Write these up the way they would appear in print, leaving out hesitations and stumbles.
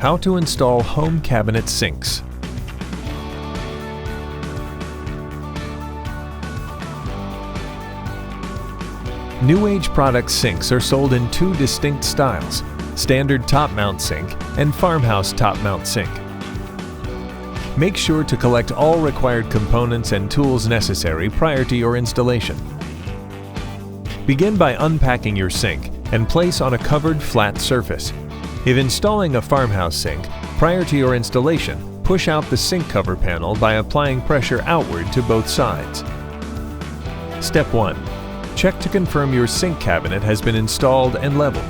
How to install home cabinet sinks. New Age product sinks are sold in two distinct styles: standard top mount sink and farmhouse top mount sink. Make sure to collect all required components and tools necessary prior to your installation. Begin by unpacking your sink and place on a covered flat surface. If installing a farmhouse sink, prior to your installation, push out the sink cover panel by applying pressure outward to both sides. Step 1. Check to confirm your sink cabinet has been installed and leveled.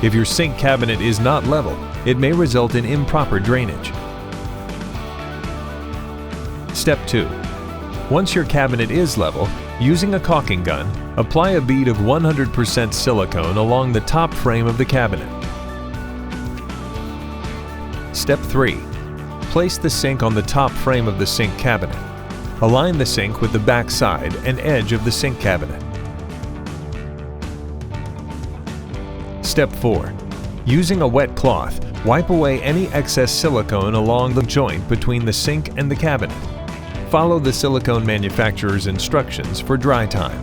If your sink cabinet is not level, it may result in improper drainage. Step 2. Once your cabinet is level, using a caulking gun, apply a bead of 100% silicone along the top frame of the cabinet. Step 3. Place the sink on the top frame of the sink cabinet. Align the sink with the back side and edge of the sink cabinet. Step 4. Using a wet cloth, wipe away any excess silicone along the joint between the sink and the cabinet. Follow the silicone manufacturer's instructions for dry time.